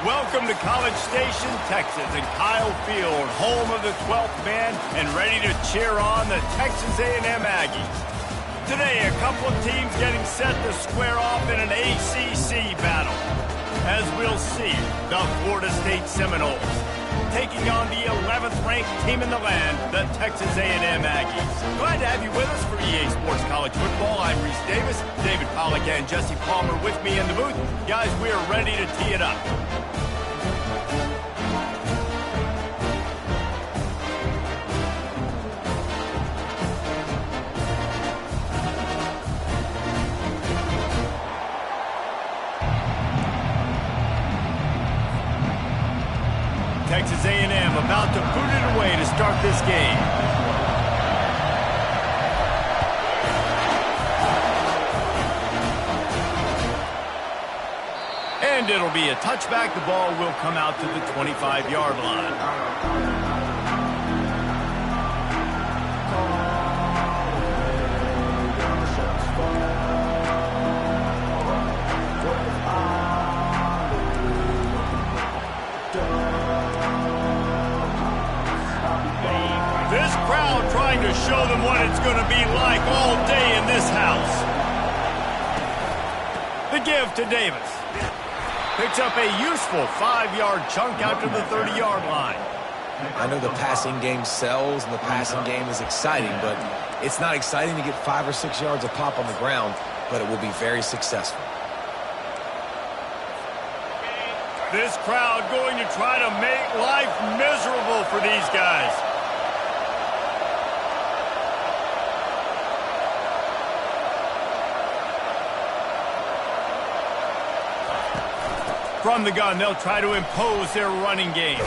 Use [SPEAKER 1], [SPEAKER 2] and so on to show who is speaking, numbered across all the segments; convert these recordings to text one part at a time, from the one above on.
[SPEAKER 1] Welcome to College Station, Texas, and Kyle Field, home of the 12th man, and ready to cheer on the Texas A&M Aggies. Today, a couple of teams getting set to square off in an ACC battle. As we'll see, the Florida State Seminoles taking on the 11th-ranked team in the land, the Texas A&M Aggies. Glad to have you with us for EA Sports College Football. I'm Reese Davis, David Pollack, and Jesse Palmer with me in the booth. Guys, we are ready to tee it up. Texas A&M about to boot it away to start this game. And it'll be a touchback. The ball will come out to the 25-yard line. This crowd trying to show them what it's going to be like all day in this house. The give to Davis. Picks up a useful 5-yard chunk out to the 30-yard line.
[SPEAKER 2] I know the passing game sells and the passing game is exciting, but it's not exciting to get 5 or 6 yards of pop on the ground, but it will be very successful.
[SPEAKER 1] This crowd going to try to make life miserable for these guys. From the gun, they'll try to impose their running game.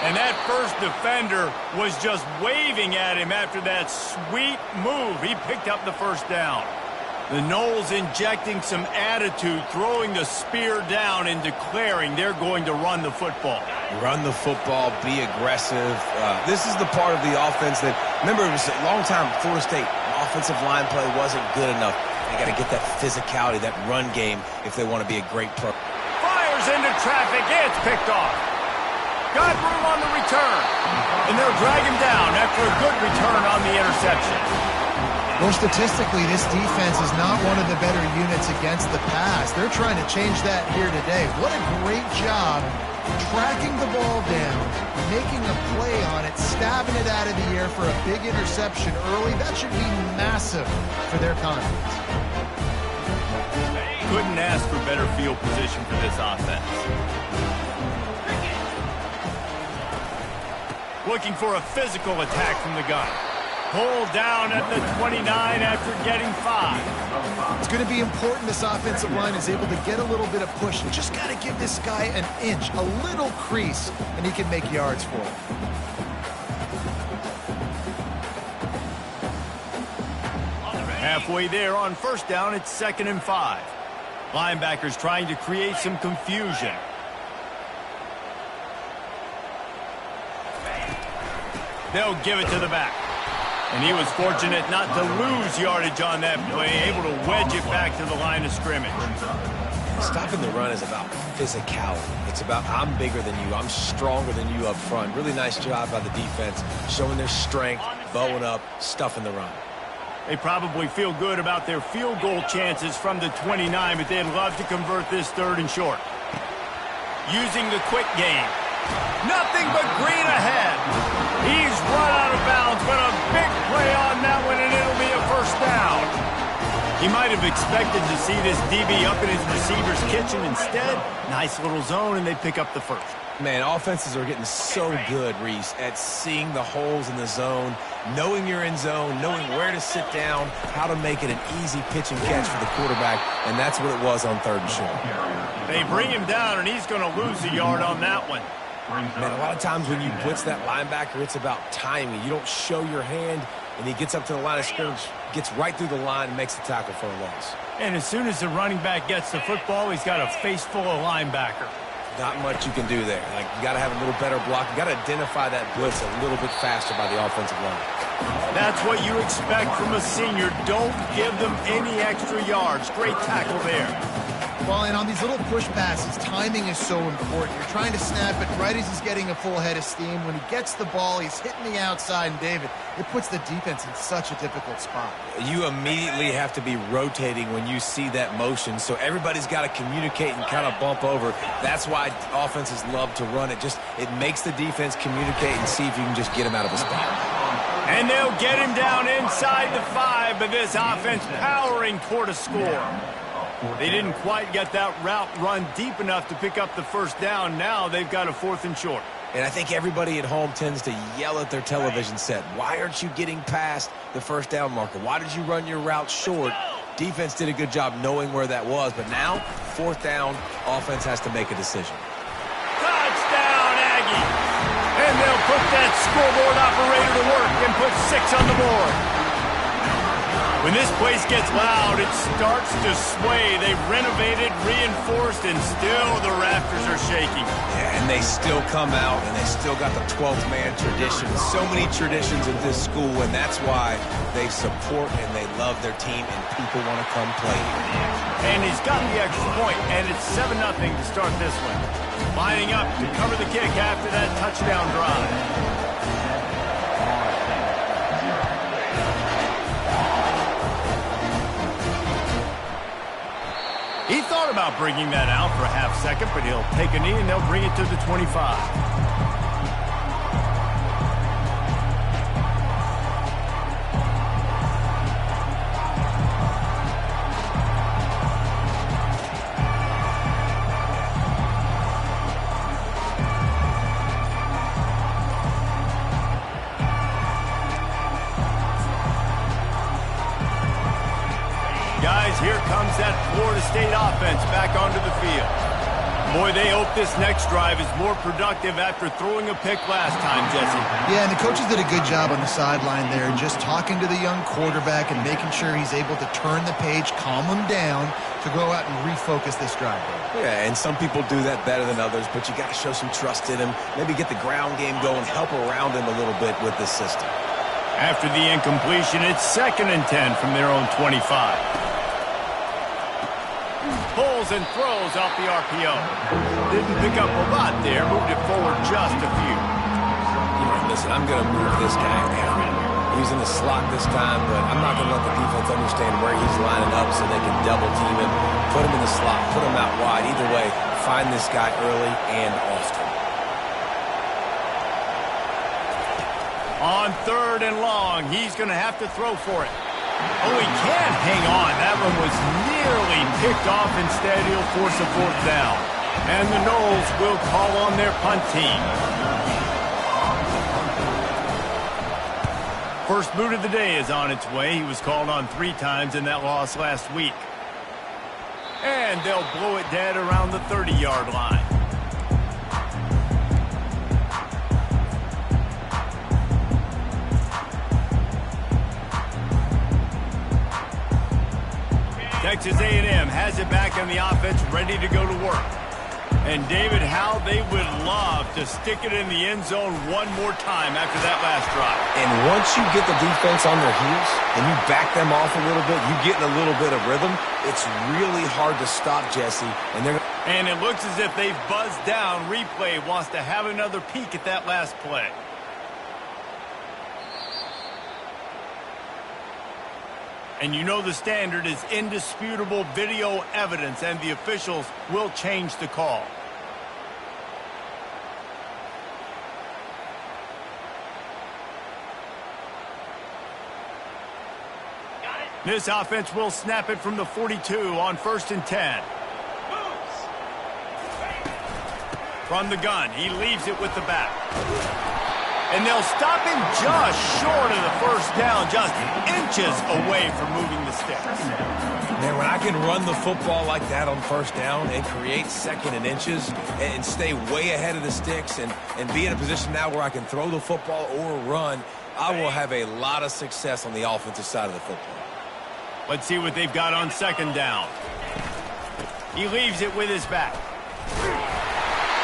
[SPEAKER 1] And that first defender was just waving at him after that sweet move. He picked up the first down. The Noles injecting some attitude, throwing the spear down and declaring they're going to run the football.
[SPEAKER 2] Run the football, be aggressive. This is the part of the offense that, remember, it was a long time, Florida State, offensive line play wasn't good enough. They got to get that physicality, that run game, if they want to be a great pro.
[SPEAKER 1] Into traffic, it's picked off. Got room on the return, and they'll drag him down after a good return on the interception.
[SPEAKER 3] Well, statistically, this defense is not one of the better units against the pass. They're trying to change that here today. What a great job tracking the ball down, making a play on it, stabbing it out of the air for a big interception early. That should be massive for their confidence.
[SPEAKER 1] Couldn't ask for better field position for this offense. Looking for a physical attack from the gun. Pulled down at the 29 after getting 5.
[SPEAKER 3] It's going to be important this offensive line is able to get a little bit of push. You just got to give this guy an inch, a little crease, and he can make yards for it.
[SPEAKER 1] Halfway there on first down, it's 2nd and 5. Linebackers trying to create some confusion. They'll give it to the back. And he was fortunate not to lose yardage on that play, able to wedge it back to the line of scrimmage.
[SPEAKER 2] Stopping the run is about physicality. It's about I'm bigger than you, I'm stronger than you up front. Really nice job by the defense, showing their strength, bowing up, stuffing the run.
[SPEAKER 1] They probably feel good about their field goal chances from the 29, but they'd love to convert this 3rd and short. Using the quick game. Nothing but green ahead. He's run out of bounds, but a big play on that one, and it'll be a first down. He might have expected to see this DB up in his receiver's kitchen. Instead, nice little zone, and they pick up the first.
[SPEAKER 2] Man, offenses are getting so good, Reese, at seeing the holes in the zone, knowing you're in zone, knowing where to sit down, how to make it an easy pitch and catch for the quarterback, and that's what it was on 3rd and short.
[SPEAKER 1] They bring him down, and he's going to lose a yard on that one.
[SPEAKER 2] Man, a lot of times when you blitz that linebacker, it's about timing. You don't show your hand, and he gets up to the line of scrimmage, gets right through the line, and makes the tackle for a loss.
[SPEAKER 1] And as soon as the running back gets the football, he's got a face full of linebacker.
[SPEAKER 2] Not much you can do there. Like, you got to have a little better block. You got to identify that blitz a little bit faster by the offensive line.
[SPEAKER 1] That's what you expect from a senior. Don't give them any extra yards. Great tackle there.
[SPEAKER 3] Well, and on these little push passes, timing is so important. You're trying to snap it right as he's getting a full head of steam. When he gets the ball, he's hitting the outside, and David, it puts the defense in such a difficult spot.
[SPEAKER 2] You immediately have to be rotating when you see that motion, so everybody's got to communicate and kind of bump over. That's why offenses love to run it. It makes the defense communicate and see if you can just get him out of a spot.
[SPEAKER 1] And they'll get him down inside the 5, but this offense powering toward a score. They didn't quite get that route run deep enough to pick up the first down. Now they've got a 4th and short.
[SPEAKER 2] And I think everybody at home tends to yell at their television set. Why aren't you getting past the first down marker? Why did you run your route short? Defense did a good job knowing where that was, but now 4th down, offense has to make a decision.
[SPEAKER 1] Touchdown, Aggie! And they'll put that scoreboard operator to work and put 6 on the board. When this place gets loud, it starts to sway. They've renovated, reinforced, and still the rafters are shaking.
[SPEAKER 2] Yeah, and they still come out, and they still got the 12th man tradition. So many traditions at this school, and that's why they support and they love their team, and people want to come play here.
[SPEAKER 1] And he's got the extra point, and it's 7-0 to start this one. Lining up to cover the kick after that touchdown drive. He thought about bringing that out for a half second, but he'll take a knee and they'll bring it to the 25. Guys, here comes that Florida State offense back onto the field. Boy, they hope this next drive is more productive after throwing a pick last time, Jesse.
[SPEAKER 3] Yeah, and the coaches did a good job on the sideline there, just talking to the young quarterback and making sure he's able to turn the page, calm him down to go out and refocus this drive.
[SPEAKER 2] Yeah, and some people do that better than others, but you got to show some trust in him, maybe get the ground game going, help around him a little bit with this system.
[SPEAKER 1] After the incompletion, it's 2nd and 10 from their own 25. Pulls and throws off the RPO. Didn't pick up a lot there, moved it forward just a few.
[SPEAKER 2] Listen, I'm going to move this guy down. He's in the slot this time, but I'm not going to let the defense understand where he's lining up so they can double team him, put him in the slot, put him out wide. Either way, find this guy early and often.
[SPEAKER 1] On 3rd and long, he's going to have to throw for it. Oh, he can't hang on. That one was nearly picked off. Instead, he'll force a 4th down. And the Noles will call on their punt team. First boot of the day is on its way. He was called on 3 times in that loss last week. And they'll blow it dead around the 30-yard line. Texas A&M has it back on the offense, ready to go to work. And, David, how they would love to stick it in the end zone one more time after that last drive.
[SPEAKER 2] And once you get the defense on their heels and you back them off a little bit, you get in a little bit of rhythm, it's really hard to stop, Jesse.
[SPEAKER 1] And it looks as if they've buzzed down. Replay wants to have another peek at that last play. And you know the standard is indisputable video evidence, and the officials will change the call. This offense will snap it from the 42 on 1st and 10. From the gun, he leaves it with the back. And they'll stop him just short of the first down, just inches away from moving the sticks.
[SPEAKER 2] Man, when I can run the football like that on 1st down and create 2nd and inches and stay way ahead of the sticks and be in a position now where I can throw the football or run, I will have a lot of success on the offensive side of the football.
[SPEAKER 1] Let's see what they've got on 2nd down. He leaves it with his back.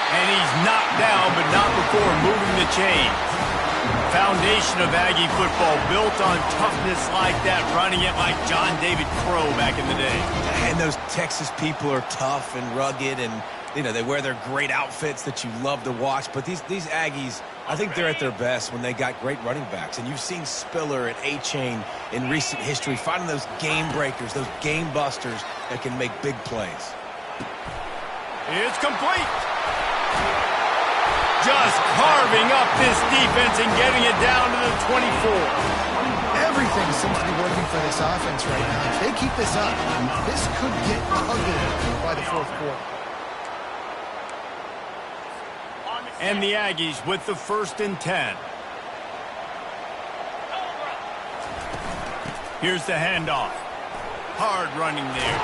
[SPEAKER 1] And he's knocked down, but not before moving the chains. foundation of Aggie football built on toughness like that, running it like John David Crow back in the day.
[SPEAKER 2] And those Texas people are tough and rugged, and you know, they wear their great outfits that you love to watch. But these Aggies, I think they're at their best when they got great running backs. And you've seen Spiller and A-Chain in recent history finding those game breakers, those game busters that can make big plays.
[SPEAKER 1] It's complete. Just carving up this defense and getting it down to the 24.
[SPEAKER 3] Everything seems to be working for this offense right now. If they keep this up, this could get ugly by the fourth quarter.
[SPEAKER 1] And the Aggies with the 1st and 10. Here's the handoff. Hard running there.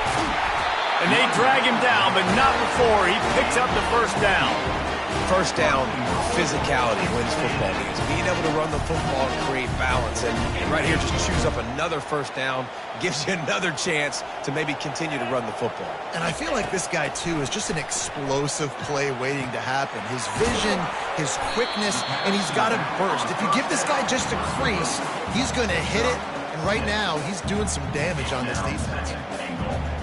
[SPEAKER 1] And they drag him down, but not before he picks up the 1st down.
[SPEAKER 2] First down, physicality wins football games. Being able to run the football and create balance. And right here, just chews up another 1st down, gives you another chance to maybe continue to run the football.
[SPEAKER 3] And I feel like this guy, too, is just an explosive play waiting to happen. His vision, his quickness, and he's got a burst. If you give this guy just a crease, he's going to hit it. And right now, he's doing some damage on this defense.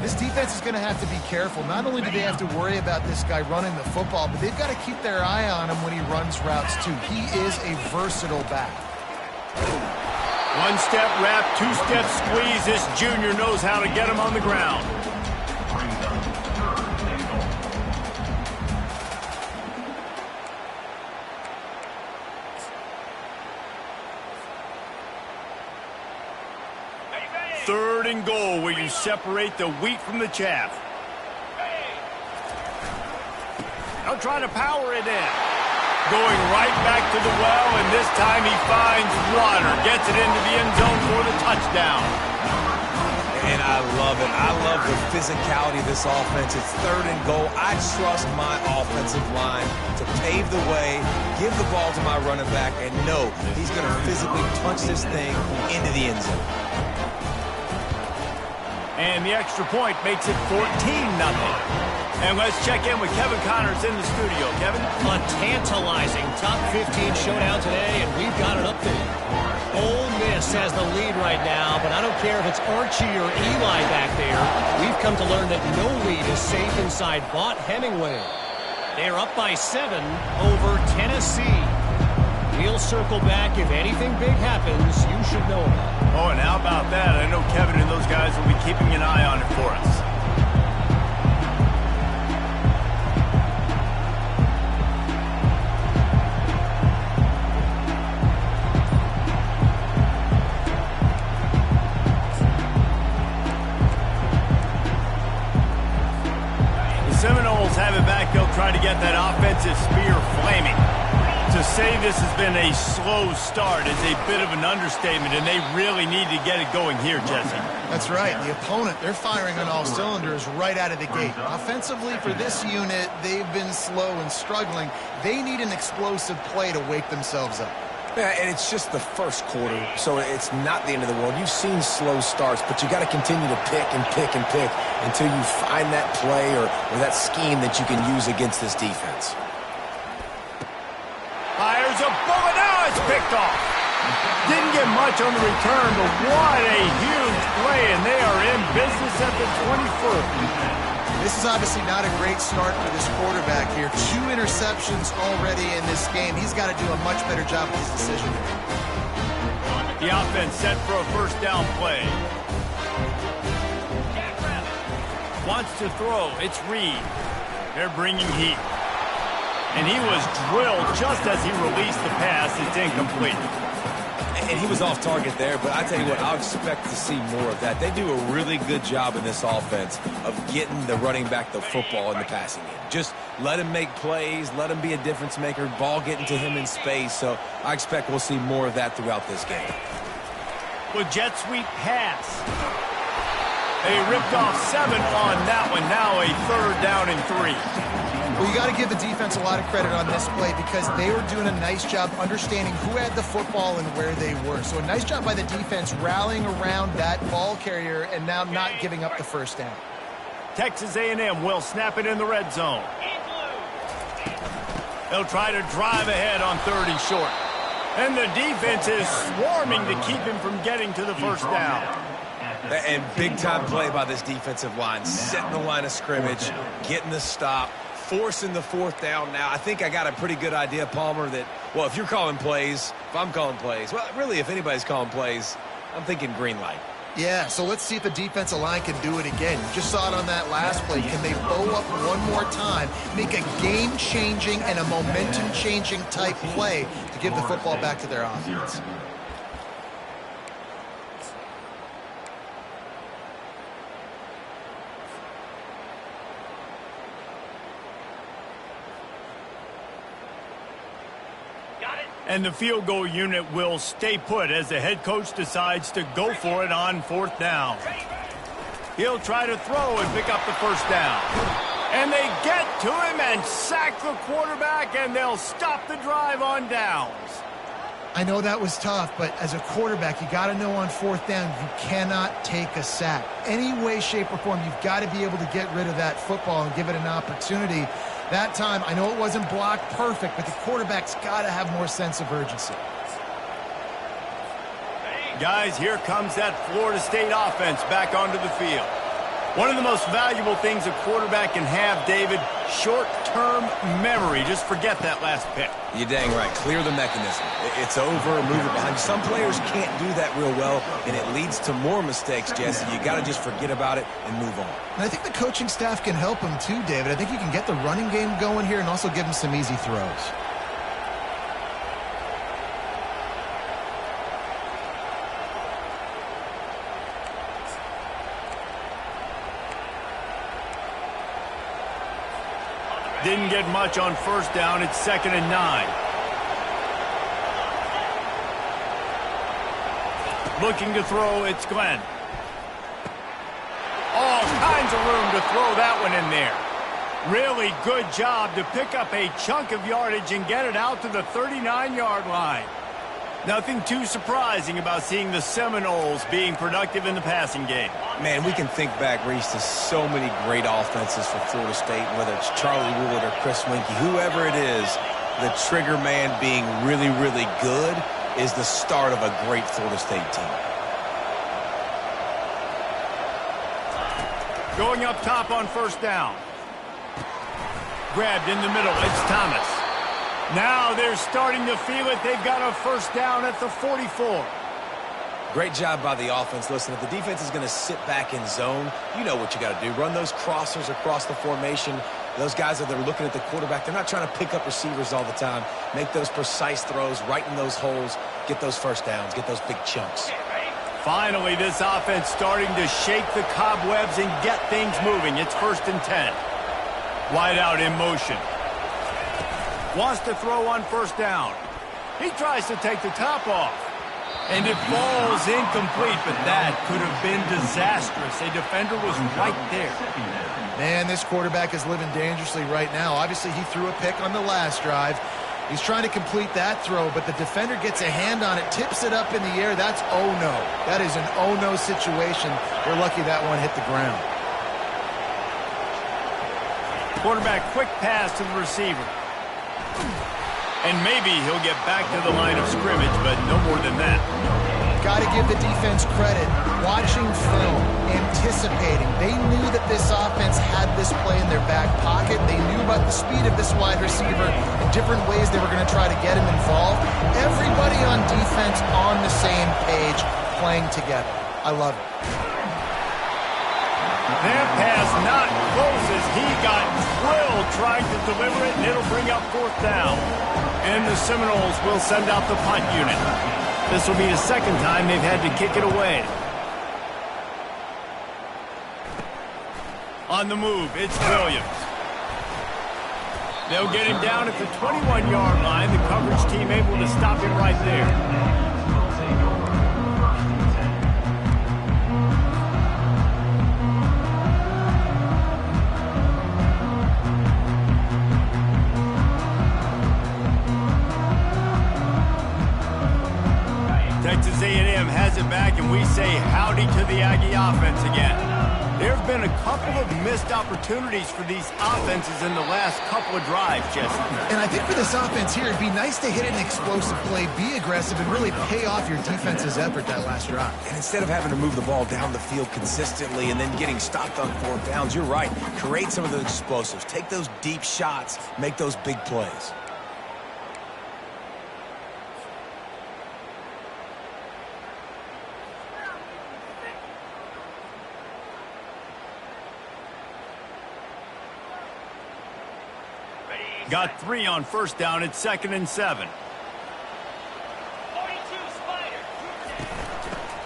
[SPEAKER 3] This defense is going to have to be careful. Not only do they have to worry about this guy running the football, but they've got to keep their eye on him when he runs routes, too. He is a versatile back.
[SPEAKER 1] 1-step wrap, 2-step squeeze. This junior knows how to get him on the ground. Third and goal, where you separate the wheat from the chaff. Now trying to power it in. Going right back to the well, and this time he finds water. Gets it into the end zone for the touchdown.
[SPEAKER 2] And I love it. I love the physicality of this offense. It's 3rd and goal. I trust my offensive line to pave the way, give the ball to my running back, and know he's going to physically punch this thing into the end zone.
[SPEAKER 1] And the extra point makes it 14-0. And let's check in with Kevin Connors in the studio. Kevin?
[SPEAKER 4] A tantalizing top 15 showdown today, and we've got an update. Ole Miss has the lead right now, but I don't care if it's Archie or Eli back there. We've come to learn that no lead is safe inside Vaught Hemingway. They're up by 7 over Tennessee. We'll circle back. If anything big happens, you should know about it.
[SPEAKER 1] Oh, and how about that? I know Kevin and those guys will be keeping an eye on it for us. The Seminoles have it back. They'll try to get that offensive spear flaming. To say this has been a slow start is a bit of an understatement, and they really need to get it going here, Jesse.
[SPEAKER 3] That's right. The opponent, they're firing on all cylinders right out of the gate. Offensively, for this unit, they've been slow and struggling. They need an explosive play to wake themselves up.
[SPEAKER 2] Yeah, and it's just the first quarter, so it's not the end of the world. You've seen slow starts, but you got to continue to pick and pick and pick until you find that play or that scheme that you can use against this defense.
[SPEAKER 1] Fires a bullet. Now it's picked off. Didn't get much on the return, but what a huge play, and they are in business at the 24th.
[SPEAKER 3] This is obviously not a great start for this quarterback here. 2 interceptions already in this game. He's got to do a much better job with his decision.
[SPEAKER 1] The offense set for a 1st down play. Wants to throw. It's Reed. They're bringing heat. And he was drilled just as he released the pass. It's incomplete.
[SPEAKER 2] And he was off target there, but I tell you what, I'll expect to see more of that. They do a really good job in this offense of getting the running back the football in the passing game. Just let him make plays, let him be a difference maker, ball getting to him in space. So I expect we'll see more of that throughout this game.
[SPEAKER 1] With jet sweep pass. They ripped off 7 on that one. Now a 3rd down and 3.
[SPEAKER 3] Well, you got to give the defense a lot of credit on this play because they were doing a nice job understanding who had the football and where they were. So a nice job by the defense rallying around that ball carrier and now not giving up the 1st down.
[SPEAKER 1] Texas A&M will snap it in the red zone. They'll try to drive ahead on 3rd and short. And the defense is swarming to keep him from getting to the first down.
[SPEAKER 2] And big-time play by this defensive line, setting the line of scrimmage, getting the stop, forcing the fourth down. Now, I think I got a pretty good idea, Palmer, that, well, if you're calling plays, if I'm calling plays, well, really, if anybody's calling plays, I'm thinking green light.
[SPEAKER 3] Yeah, so let's see if the defensive line can do it again. You just saw it on that last play. Can they bow up one more time, make a game-changing and a momentum-changing type play to give the football back to their offense?
[SPEAKER 1] And the field goal unit will stay put as the head coach decides to go for it on fourth down. He'll try to throw and pick up the first down. And they get to him and sack the quarterback, and they'll stop the drive on downs.
[SPEAKER 3] I know that was tough, but as a quarterback, you got to know on fourth down, you cannot take a sack. Any way, shape, or form, you've got to be able to get rid of that football and give it an opportunity. That time, I know it wasn't blocked perfect, but the quarterback's got to have more sense of urgency.
[SPEAKER 1] Guys, here comes that Florida State offense back onto the field. One of the most valuable things a quarterback can have, David, short-term memory. Just forget that last pick.
[SPEAKER 2] You're dang right. Clear the mechanism. It's over, move it behind you. Some players can't do that real well, and it leads to more mistakes, Jesse. You got to just forget about it and move on.
[SPEAKER 3] And I think the coaching staff can help him too, David. I think you can get the running game going here and also give him some easy throws.
[SPEAKER 1] Didn't get much on first down. It's 2nd and 9. Looking to throw, it's Glenn. All kinds of room to throw that one in there. Really good job to pick up a chunk of yardage and get it out to the 39-yard line. Nothing too surprising about seeing the Seminoles being productive in the passing game.
[SPEAKER 2] Man, we can think back, Reese, to so many great offenses for Florida State, whether it's Charlie Wood or Chris Winkie, whoever it is, the trigger man being really, really good is the start of a great Florida State team.
[SPEAKER 1] Going up top on first down. Grabbed in the middle, it's Thomas. Now they're starting to feel it. They've got a first down at the 44.
[SPEAKER 2] Great job by the offense. Listen, if the defense is going to sit back in zone, you know what you got to do. Run those crossers across the formation. Those guys that are looking at the quarterback, they're not trying to pick up receivers all the time. Make those precise throws, right in those holes, get those first downs, get those big chunks.
[SPEAKER 1] Finally, this offense starting to shake the cobwebs and get things moving. It's 1st and 10. Wide out in motion. Wants to throw on first down. He tries to take the top off. And it falls incomplete, but that could have been disastrous. A defender was right there.
[SPEAKER 3] Man, this quarterback is living dangerously right now. Obviously, he threw a pick on the last drive. He's trying to complete that throw, but the defender gets a hand on it, tips it up in the air. That's oh-no. That is an oh-no situation. They're lucky that one hit the ground.
[SPEAKER 1] Quarterback quick pass to the receiver. And maybe he'll get back to the line of scrimmage, but no more than that.
[SPEAKER 3] Got to give the defense credit. Watching film, anticipating. They knew that this offense had this play in their back pocket. They knew about the speed of this wide receiver and different ways they were going to try to get him involved. Everybody on defense on the same page, playing together. I love it.
[SPEAKER 1] That pass not close as he got drilled trying to deliver it, and it'll bring up fourth down. And the Seminoles will send out the punt unit. This will be the second time they've had to kick it away. On the move, it's Williams. They'll get him down at the 21-yard line. The coverage team able to stop him right there. Texas A&M has it back, and we say howdy to the Aggie offense again. There have been a couple of missed opportunities for these offenses in the last couple of drives, Jesse.
[SPEAKER 3] And I think for this offense here, it'd be nice to hit an explosive play, be aggressive, and really pay off your defense's effort that last drive.
[SPEAKER 2] And instead of having to move the ball down the field consistently and then getting stopped on 4th downs, you're right. Create some of those explosives. Take those deep shots. Make those big plays.
[SPEAKER 1] Got 3 on 1st down. It's 2nd and 7.
[SPEAKER 5] 42 Spider.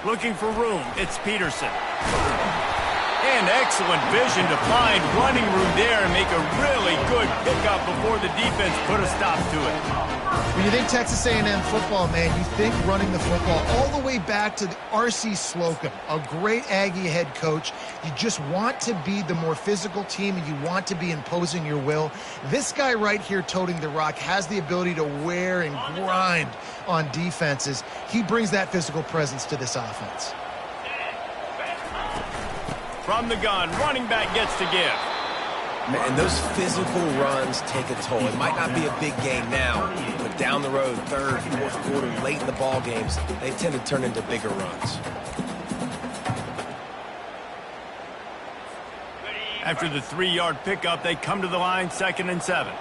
[SPEAKER 1] Looking for room. It's Peterson. And excellent vision to find running room there and make a really good pickup before the defense put a stop to it.
[SPEAKER 3] When you think Texas A&M football, man, you think running the football all the way back to the R.C. Slocum, a great Aggie head coach. You just want to be the more physical team, and you want to be imposing your will. This guy right here toting the rock has the ability to wear and grind on defenses. He brings that physical presence to this offense.
[SPEAKER 1] From the gun, running back gets to give.
[SPEAKER 2] Man, those physical runs take a toll. It might not be a big game now, but down the road, 3rd, 4th quarter, late in the ball games, they tend to turn into bigger runs.
[SPEAKER 1] After the 3-yard pickup, they come to the line, 2nd and 7.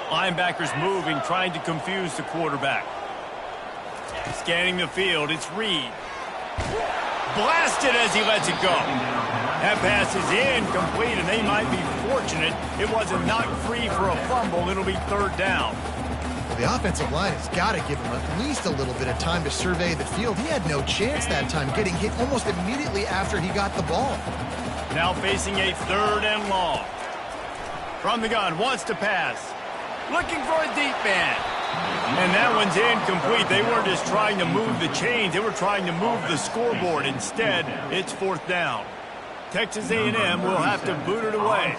[SPEAKER 1] Linebackers moving, trying to confuse the quarterback. Scanning the field, it's Reed. Blasted as he lets it go. That pass is incomplete, and they might be fortunate it wasn't knocked free for a fumble. It'll be 3rd down.
[SPEAKER 3] Well, the offensive line has got to give him at least a little bit of time to survey the field. He had no chance that time, getting hit almost immediately after he got the ball.
[SPEAKER 1] Now facing a 3rd and long. From the gun, wants to pass. Looking for a deep man. And that one's incomplete. They weren't just trying to move the chains. They were trying to move the scoreboard. Instead, it's 4th down. Texas A&M will have to boot it away.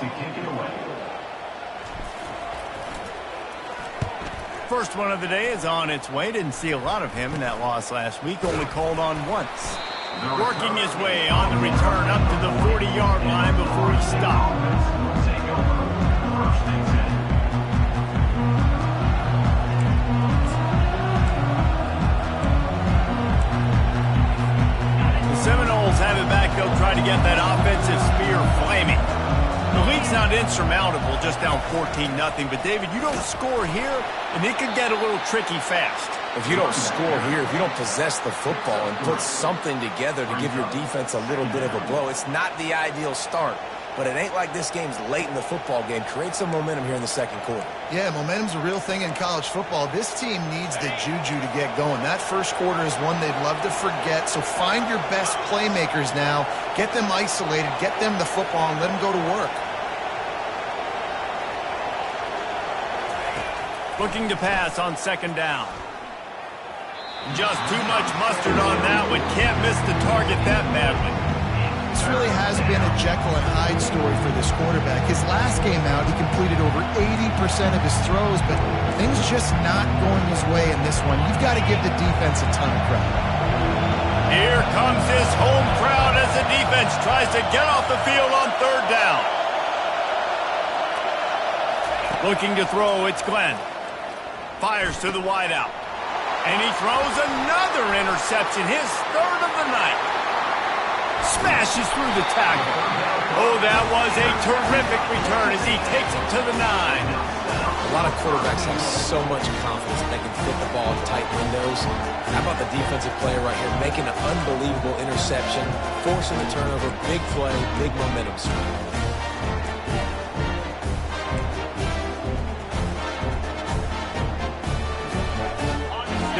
[SPEAKER 1] First one of the day is on its way. Didn't see a lot of him in that loss last week. Only called on once. Working his way on the return up to the 40-yard line before he stopped. Seminoles have it back. They'll try to get that offensive spear flaming. The lead's not insurmountable, just down 14-0. But, David, you don't score here, and it could get a little tricky fast.
[SPEAKER 2] If you don't score here, if you don't possess the football and put something together to give your defense a little bit of a blow, it's not the ideal start. But it ain't like this game's late in the football game. Create some momentum here in the 2nd quarter.
[SPEAKER 3] Yeah, momentum's a real thing in college football. This team needs the juju to get going. That 1st quarter is one they'd love to forget. So find your best playmakers now. Get them isolated. Get them the football and let them go to work.
[SPEAKER 1] Looking to pass on 2nd down. Just too much mustard on that one. Can't miss the target that badly.
[SPEAKER 3] This really has been a Jekyll and Hyde story for this quarterback. His last game out, he completed over 80% of his throws, but things just not going his way in this one. You've got to give the defense a ton of credit.
[SPEAKER 1] Here comes his home crowd as the defense tries to get off the field on 3rd down. Looking to throw, it's Glenn. Fires to the wideout. And he throws another interception, his 3rd of the night. Smashes through the tackle. Oh, that was a terrific return as he takes it to the 9.
[SPEAKER 2] A lot of quarterbacks have so much confidence that they can fit the ball in tight windows. How about the defensive player right here making an unbelievable interception, forcing the turnover, big play, big momentum swing.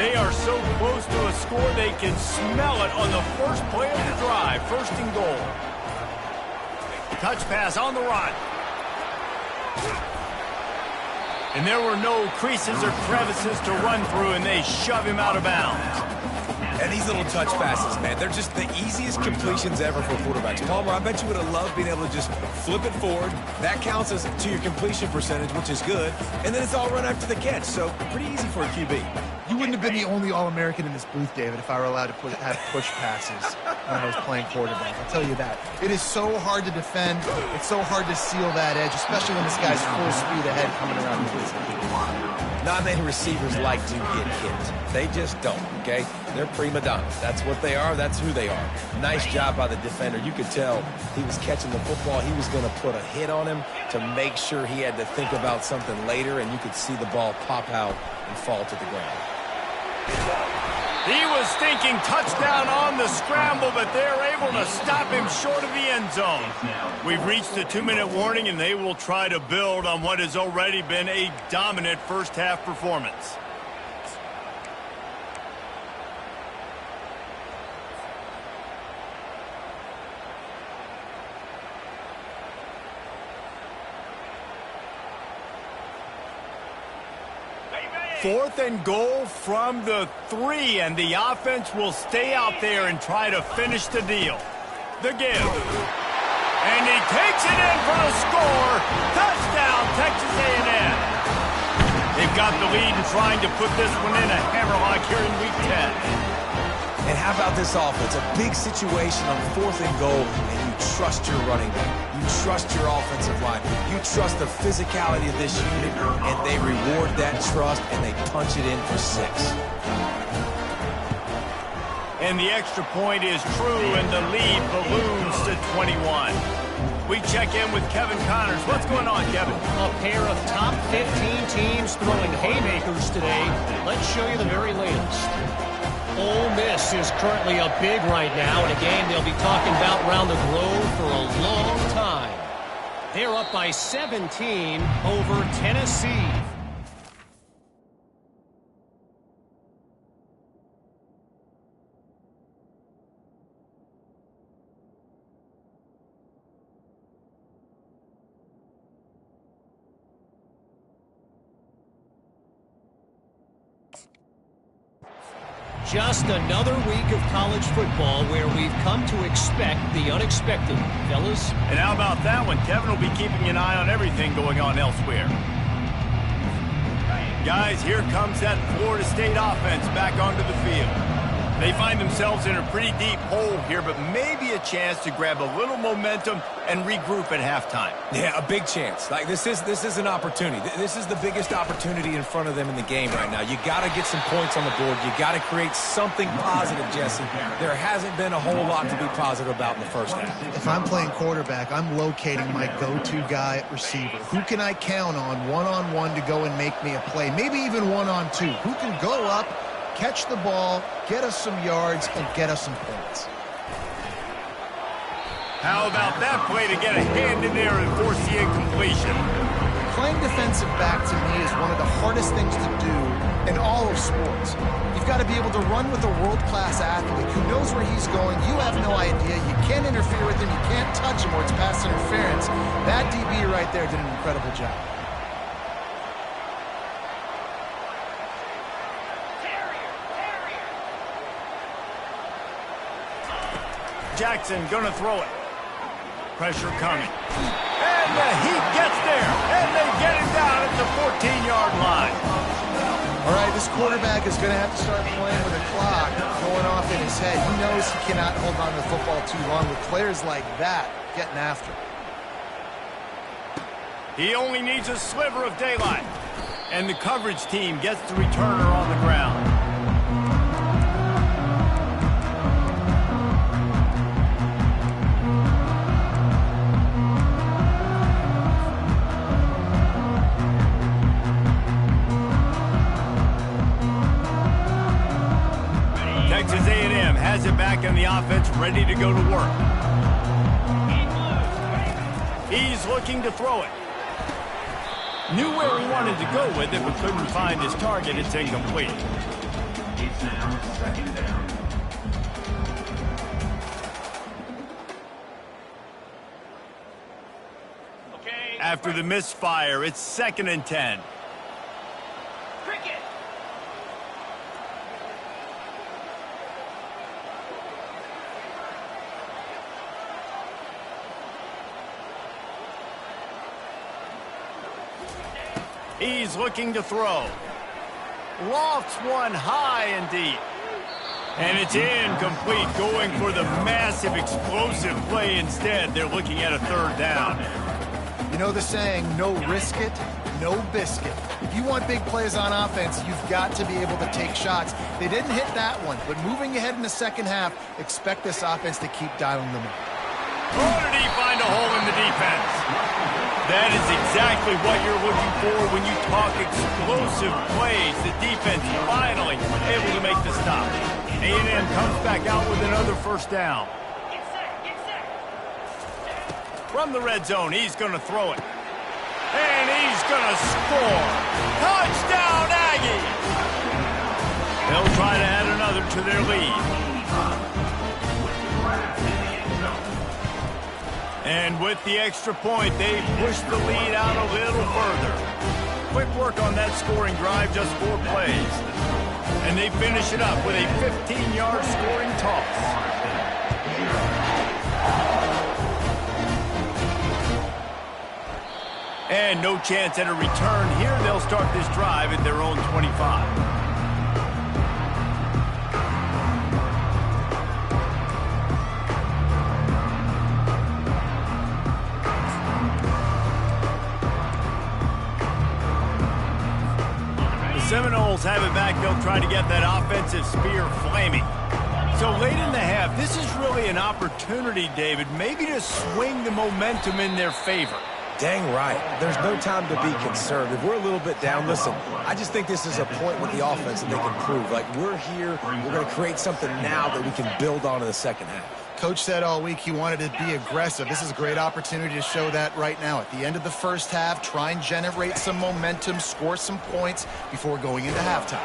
[SPEAKER 1] They are so close to a score they can smell it on the first play of the drive. 1st and goal. Touch pass on the run. And there were no creases or crevices to run through, and they shove him out of bounds.
[SPEAKER 2] And these little touch passes, man, they're just the easiest completions ever for quarterbacks. Palmer, I bet you would have loved being able to just flip it forward. That counts as to your completion percentage, which is good. And then it's all run after the catch, so pretty easy for a QB.
[SPEAKER 3] You wouldn't have been the only All-American in this booth, David, if I were allowed to have push passes when I was playing quarterback. I'll tell you that. It is so hard to defend. It's so hard to seal that edge, especially when this guy's full speed ahead coming around the inside.
[SPEAKER 2] Not many receivers like to get hit. They just don't, okay? They're prima donnas. That's what they are. That's who they are. Nice job by the defender. You could tell he was catching the football. He was going to put a hit on him to make sure he had to think about something later, and you could see the ball pop out and fall to the ground.
[SPEAKER 1] He was thinking touchdown on the scramble, but they're able to stop him short of the end zone. We've reached the 2-minute warning, and they will try to build on what has already been a dominant first-half performance. Fourth and goal from the 3, and the offense will stay out there and try to finish the deal. The give. And he takes it in for the score. Touchdown, Texas A&M. They've got the lead and trying to put this one in a hammerlock here in Week 10.
[SPEAKER 2] And how about this offense? A big situation on 4th and goal, and you trust your running back. You trust your offensive line. You trust the physicality of this unit, and they reward that trust, and they punch it in for 6.
[SPEAKER 1] And the extra point is true, and the lead balloons to 21. We check in with Kevin Connors. What's going on, Kevin?
[SPEAKER 4] A pair of top 15 teams throwing haymakers today. Let's show you the very latest. Ole Miss is currently up big right now in a game they'll be talking about around the globe for a long time. They're up by 17 over Tennessee. Just another week of college football where we've come to expect the unexpected, fellas.
[SPEAKER 1] And how about that one? Kevin will be keeping an eye on everything going on elsewhere. Guys, here comes that Florida State offense back onto the field. They find themselves in a pretty deep hole here, but maybe a chance to grab a little momentum and regroup at halftime.
[SPEAKER 2] Yeah, a big chance. Like this is an opportunity. This is the biggest opportunity in front of them in the game right now. You got to get some points on the board. You got to create something positive, Jesse. There hasn't been a whole lot to be positive about in the first half.
[SPEAKER 3] If I'm playing quarterback, I'm locating my go-to guy at receiver. Who can I count on one-on-one to go and make me a play? Maybe even one-on-two. Who can go up, catch the ball, get us some yards, and get us some points?
[SPEAKER 1] How about that play to get a hand in there and force the incompletion?
[SPEAKER 3] Playing defensive back to me is one of the hardest things to do in all of sports. You've got to be able to run with a world-class athlete who knows where he's going. You have no idea. You can't interfere with him. You can't touch him or it's pass interference. That DB right there did an incredible job.
[SPEAKER 1] Jackson gonna throw it. Pressure coming. And the Heat gets there. And they get him down at the 14-yard line.
[SPEAKER 3] All right, this quarterback is going to have to start playing with a clock going off in his head. He knows he cannot hold on to the football too long with players like that getting after him.
[SPEAKER 1] He only needs a sliver of daylight. And the coverage team gets the returner on the ground. Texas A&M has it back on the offense, ready to go to work. He's looking to throw it. Knew where he wanted to go with it, but couldn't find his target. It's incomplete.
[SPEAKER 5] It's now second down.
[SPEAKER 1] After the misfire, it's 2nd and 10. He's looking to throw. Lofts one high and deep. And it's incomplete, going for the massive explosive play instead. They're looking at a third down.
[SPEAKER 3] You know the saying, no risk it, no biscuit. If you want big plays on offense, you've got to be able to take shots. They didn't hit that one, but moving ahead in the second half, expect this offense to keep dialing them up.
[SPEAKER 1] Oh, did he find a hole in the defense? That is exactly what you're looking for when you talk explosive plays. The defense finally able to make the stop. A&M comes back out with another first down. From the red zone, he's going to throw it. And he's going to score. Touchdown, Aggies! They'll try to add another to their lead. And with the extra point, they push the lead out a little further. Quick work on that scoring drive, just 4 plays. And they finish it up with a 15-yard scoring toss. And no chance at a return here. They'll start this drive at their own 25. Seminoles have it back. They'll try to get that offensive spear flaming. So late in the half, this is really an opportunity, David, maybe to swing the momentum in their favor.
[SPEAKER 2] Dang right. There's no time to be conservative. We're a little bit down. Listen, I just think this is a point with the offense that they can prove. Like, we're here, we're going to create something now that we can build on in the second half.
[SPEAKER 3] Coach said all week he wanted to be aggressive. This is a great opportunity to show that right now. At the end of the first half, try and generate some momentum, score some points before going into halftime.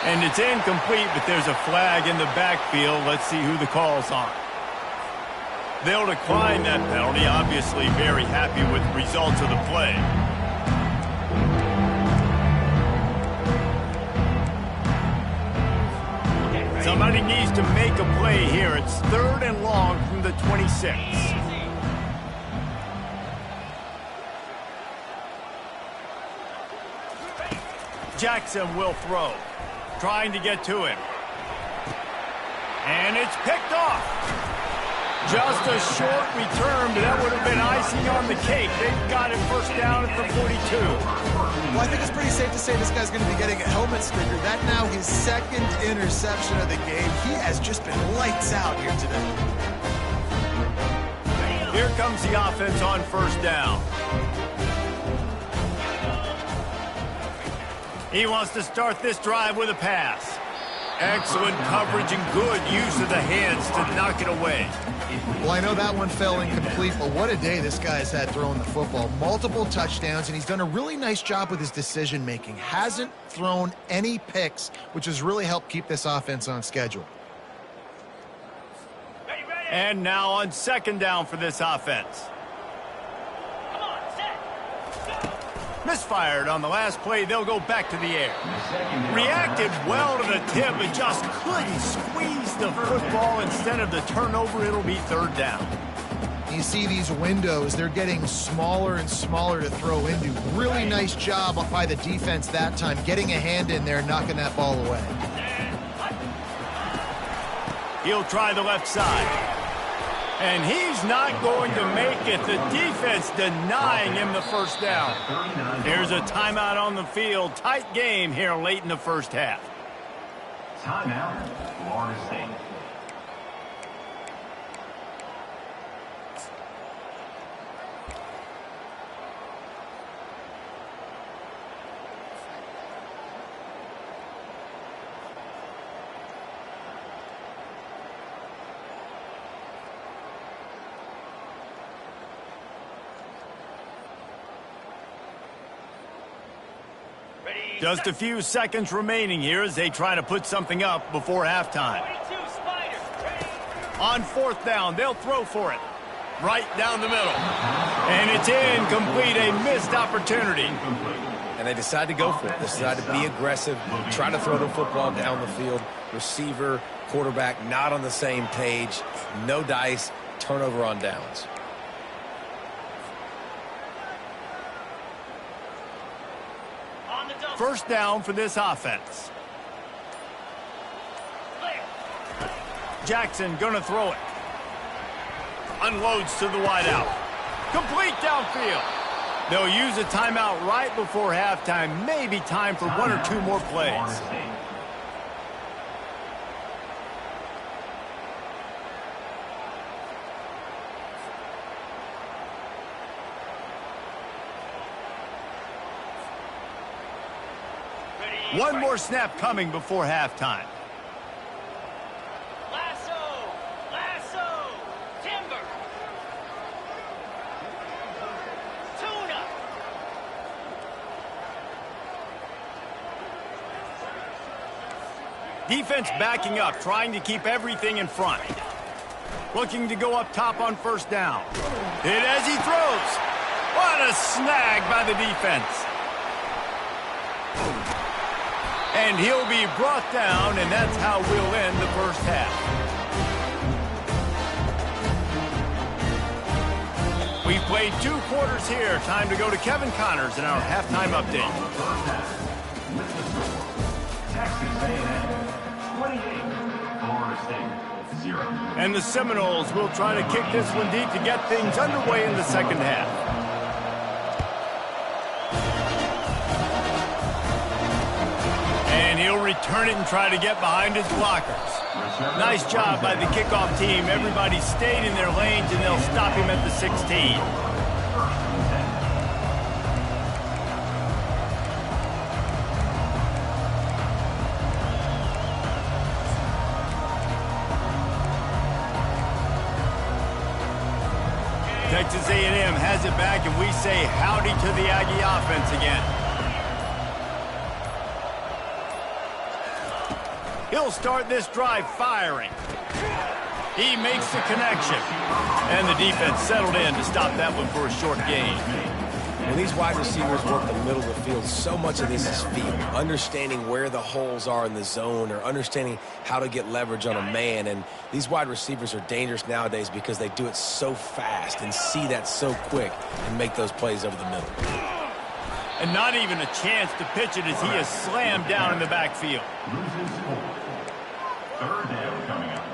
[SPEAKER 1] And it's incomplete, but there's a flag in the backfield. Let's see who the call's on. They'll decline that penalty, obviously very happy with the results of the play. Somebody needs to make a play here. It's 3rd and long from the 26. Jackson will throw, trying to get to him. And it's picked off. Just a short return, but that would have been icing on the cake. They've got it first down at the 42.
[SPEAKER 3] Well, I think it's pretty safe to say this guy's going to be getting a helmet sticker. That now his 2nd interception of the game. He has just been lights out here today.
[SPEAKER 1] Here comes the offense on first down. He wants to start this drive with a pass. Excellent coverage and good use of the hands to knock it away.
[SPEAKER 3] Well, I know that one fell incomplete, but what a day this guy's had throwing the football. Multiple touchdowns, and he's done a really nice job with his decision-making. Hasn't thrown any picks, which has really helped keep this offense on schedule.
[SPEAKER 1] And now on 2nd down for this offense. Misfired on the last play. They'll go back to the air. Reacted well to the tip, but just couldn't squeeze the football. Instead of the turnover, it'll be 3rd down.
[SPEAKER 3] You see these windows, they're getting smaller and smaller to throw into. Really nice job by the defense that time, getting a hand in there, knocking that ball away.
[SPEAKER 1] He'll try the left side. And he's not going to make it. The defense denying him the first down. Here's a timeout on the field. Tight game here late in the first half.
[SPEAKER 5] Timeout, Florida State.
[SPEAKER 1] Just a few seconds remaining here as they try to put something up before halftime. On 4th down, they'll throw for it. Right down the middle. And it's incomplete, a missed opportunity.
[SPEAKER 2] And they decide to go for it. They decide to be aggressive, try to throw the football down the field. Receiver, quarterback, not on the same page. No dice, turnover on downs.
[SPEAKER 1] first down for this offense. Jackson gonna throw it. Unloads to the wideout. Complete downfield. They'll use a timeout right before halftime. Maybe time for one or two more plays. One more snap coming before halftime. Defense backing up, trying to keep everything in front. Looking to go up top on first down. Hit as he throws. What a snag by the defense. And he'll be brought down, and that's how we'll end the first half. We've played 2 quarters here. Time to go to Kevin Connors in our halftime update.
[SPEAKER 5] Texas A&M 28, Florida State 0.
[SPEAKER 1] And the Seminoles will try to kick this one deep to get things underway in the second half. And he'll return it and try to get behind his blockers. Nice job by the kickoff team. Everybody stayed in their lanes, and they'll stop him at the 16. Texas A&M has it back, and we say howdy to the Aggie offense again. He'll start this drive firing. He makes the connection. And the defense settled in to stop that one for a short gain.
[SPEAKER 2] When these wide receivers work the middle of the field, so much of this is feel. Understanding where the holes are in the zone, or understanding how to get leverage on a man. And these wide receivers are dangerous nowadays because they do it so fast and see that so quick and make those plays over the middle.
[SPEAKER 1] And not even a chance to pitch it as he is slammed down in the backfield.
[SPEAKER 5] Loses 4. Third down coming up.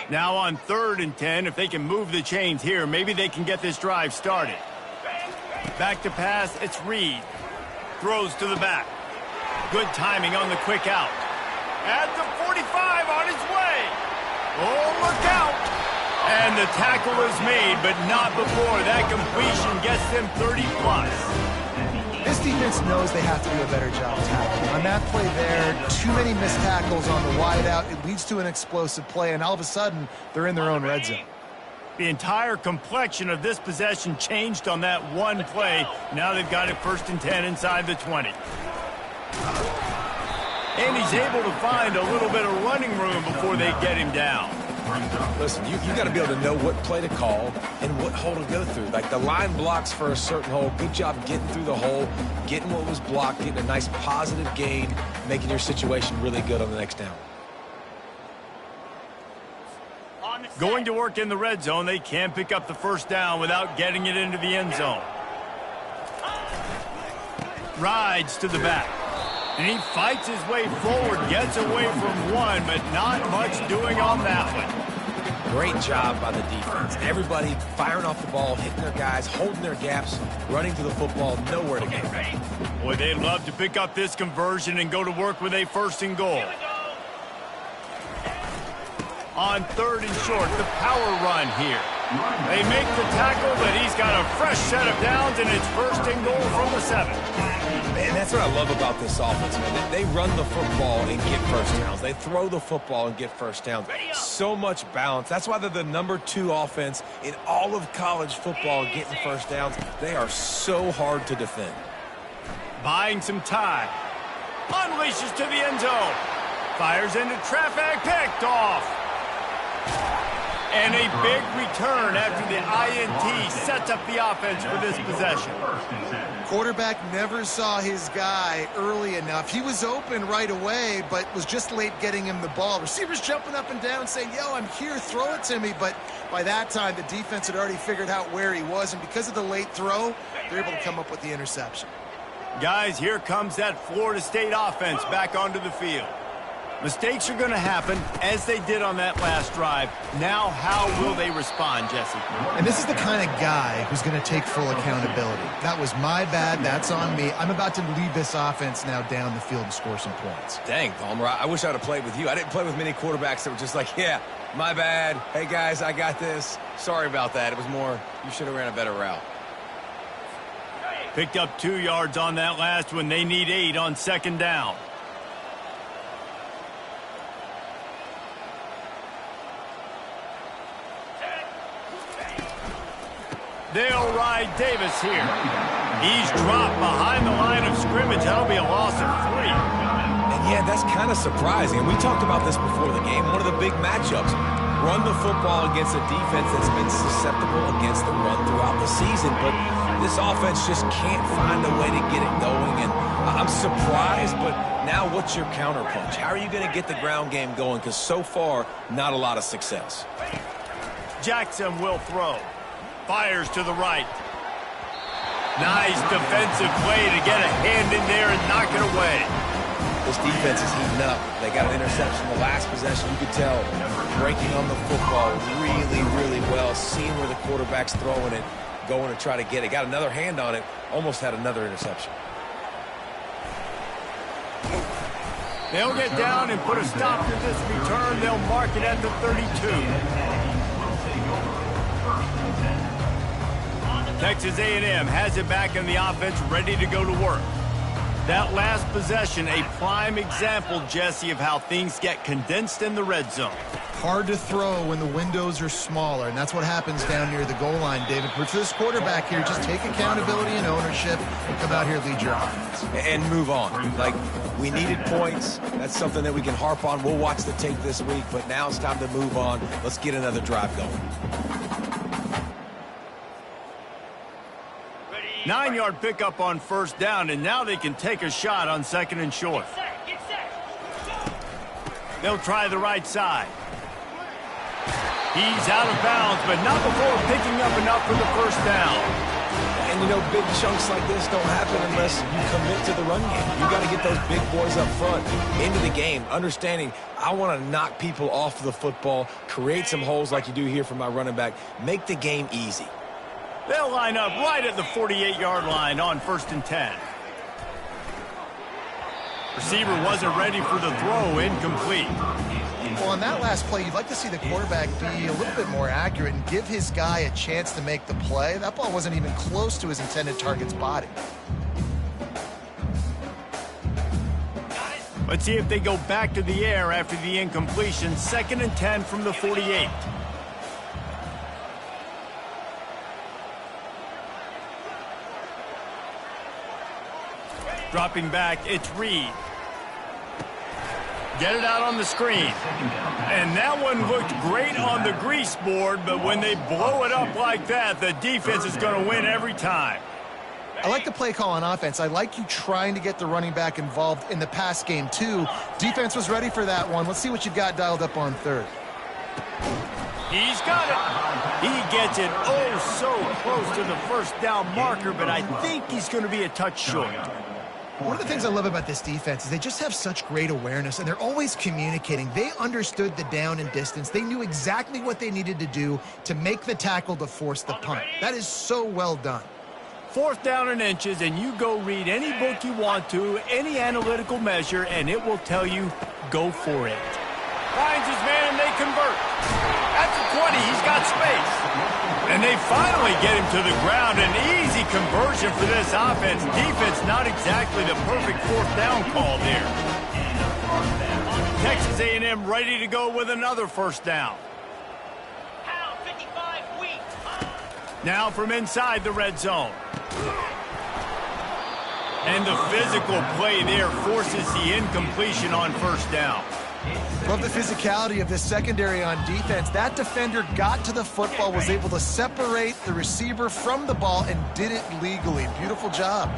[SPEAKER 1] Now on 3rd and 10, if they can move the chains here, maybe they can get this drive started. Back to pass, it's Reed. Throws to the back. Good timing on the quick out. At the 45 on his way. Oh, look out. And the tackle is made, but not before that completion gets them 30-plus.
[SPEAKER 3] This defense knows they have to do a better job tackling. On that play there, too many missed tackles on the wideout. It leads to an explosive play, and all of a sudden, they're in their own red zone.
[SPEAKER 1] The entire complexion of this possession changed on that one play. Now they've got it 1st and 10 inside the 20. And he's able to find a little bit of running room before they get him down.
[SPEAKER 2] Listen, you got to be able to know what play to call and what hole to go through. Like the line blocks for a certain hole. Good job getting through the hole, getting what was blocked, getting a nice positive gain, making your situation really good on the next down.
[SPEAKER 1] Going to work in the red zone, they can't pick up the first down without getting it into the end zone. Rides to the back. And he fights his way forward, gets away from one, but not much doing on that one.
[SPEAKER 2] Great job by the defense. Everybody firing off the ball, hitting their guys, holding their gaps, running to the football, nowhere to go.
[SPEAKER 1] Boy, they'd love to pick up this conversion and go to work with a 1st and goal. On 3rd and short, the power run here. They make the tackle, but he's got a fresh set of downs, and it's 1st and goal from the 7.
[SPEAKER 2] Man, that's what I love about this offense, man. They run the football and get first downs. They throw the football and get first downs. So much balance. That's why they're the #2 offense in all of college football and getting first downs. They are so hard to defend.
[SPEAKER 1] Buying some time. Unleashes to the end zone. Fires into traffic, picked off. And a big return after the INT sets up the offense for this possession.
[SPEAKER 3] Quarterback never saw his guy early enough. He was open right away, but was just late getting him the ball. Receivers jumping up and down saying, yo, I'm here, throw it to me. But by that time, the defense had already figured out where he was. And because of the late throw, they're able to come up with the interception.
[SPEAKER 1] Guys, here comes that Florida State offense back onto the field. Mistakes are going to happen, as they did on that last drive. Now, how will they respond, Jesse?
[SPEAKER 3] And this is the kind of guy who's going to take full accountability. That was my bad. That's on me. I'm about to lead this offense now down the field and score some points.
[SPEAKER 2] Dang, Palmer, I wish I would have played with you. I didn't play with many quarterbacks that were just like, yeah, my bad. Hey, guys, I got this. Sorry about that. It was more, you should have ran a better route.
[SPEAKER 1] Picked up 2 yards on that last one. They need 8 on second down. They'll ride Davis here. He's dropped behind the line of scrimmage. That'll be a loss of 3.
[SPEAKER 2] And yeah, that's kind of surprising. And we talked about this before the game. One of the big matchups. Run the football against a defense that's been susceptible against the run throughout the season. But this offense just can't find a way to get it going. And I'm surprised, but now what's your counterpunch? How are you going to get the ground game going? Because so far, not a lot of success.
[SPEAKER 1] Jackson will throw. Fires to the right. Nice defensive play to get a hand in there and knock it away.
[SPEAKER 2] This defense is heating up. They got an interception the last possession. You could tell breaking on the football really, really well, seeing where the quarterback's throwing it, going to try to get it. Got another hand on it, almost had another interception.
[SPEAKER 1] They'll get down and put a stop to this return. They'll mark it at the 32. Texas A&M has it back in the offense, ready to go to work. That last possession, a prime example, Jesse, of how things get condensed in the red zone.
[SPEAKER 3] Hard to throw when the windows are smaller, and that's what happens down near the goal line, David. But for this quarterback here, just take accountability and ownership and come out here and lead your offense.
[SPEAKER 2] And move on. Like, we needed points. That's something that we can harp on. We'll watch the tape this week, but now it's time to move on. Let's get another drive going.
[SPEAKER 1] 9-yard pickup on first down, and now they can take a shot on second and short. They'll try the right side. He's out of bounds, but not before picking up enough for the first down.
[SPEAKER 2] And, you know, big chunks like this don't happen unless you commit to the run game. You got to get those big boys up front into the game, understanding I want to knock people off the football, create some holes like you do here for my running back, make the game easy.
[SPEAKER 1] They'll line up right at the 48-yard line on first and 10. Receiver wasn't ready for the throw, incomplete.
[SPEAKER 3] Well, on that last play, you'd like to see the quarterback be a little bit more accurate and give his guy a chance to make the play. That ball wasn't even close to his intended target's body.
[SPEAKER 1] Let's see if they go back to the air after the incompletion. Second and 10 from the 48. Dropping back, it's Reed. Get it out on the screen. And that one looked great on the grease board, but when they blow it up like that, the defense is going to win every time.
[SPEAKER 3] I like the play call on offense. I like you trying to get the running back involved in the pass game, too. Defense was ready for that one. Let's see what you've got dialed up on third.
[SPEAKER 1] He's got it. He gets it oh so close to the first down marker, but I think he's going to be a touch short.
[SPEAKER 3] One of the things I love about this defense is they just have such great awareness, and they're always communicating. They understood the down and distance. They knew exactly what they needed to do to make the tackle to force the punt. That is so well done.
[SPEAKER 1] Fourth down and inches, and you go read any book you want to, any analytical measure, and it will tell you, go for it. Finds his man, and they convert. At the 20, he's got space. And they finally get him to the ground. An easy conversion for this offense. Defense not exactly the perfect fourth down call there. Texas A&M ready to go with another first down. Now from inside the red zone. And the physical play there forces the incompletion on first down.
[SPEAKER 3] Love the physicality of this secondary on defense. That defender got to the football, was able to separate the receiver from the ball, and did it legally. Beautiful job.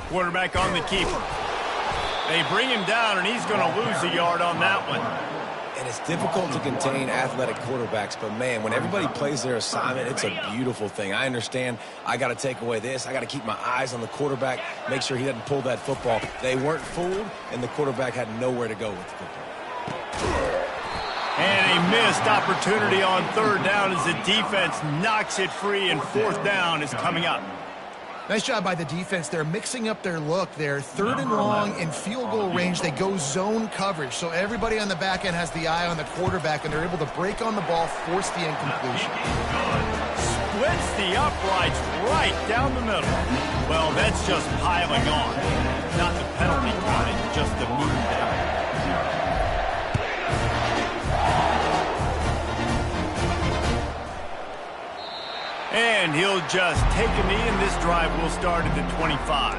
[SPEAKER 1] Quarterback on the keeper. They bring him down, and he's going to lose a yard on that one.
[SPEAKER 2] And it's difficult to contain athletic quarterbacks, but, man, when everybody plays their assignment, it's a beautiful thing. I understand I got to take away this. I got to keep my eyes on the quarterback, make sure he doesn't pull that football. They weren't fooled, and the quarterback had nowhere to go with the football.
[SPEAKER 1] And a missed opportunity on third down as the defense knocks it free, and fourth down is coming up.
[SPEAKER 3] Nice job by the defense. They're mixing up their look there. Third and long in field goal range. They go zone coverage. So everybody on the back end has the eye on the quarterback, and they're able to break on the ball, force the incompletion.
[SPEAKER 1] Splits the uprights right down the middle. Well, that's just piling on. Not the penalty kind, just the move down. And he'll just take a knee, and this drive will start at the 25.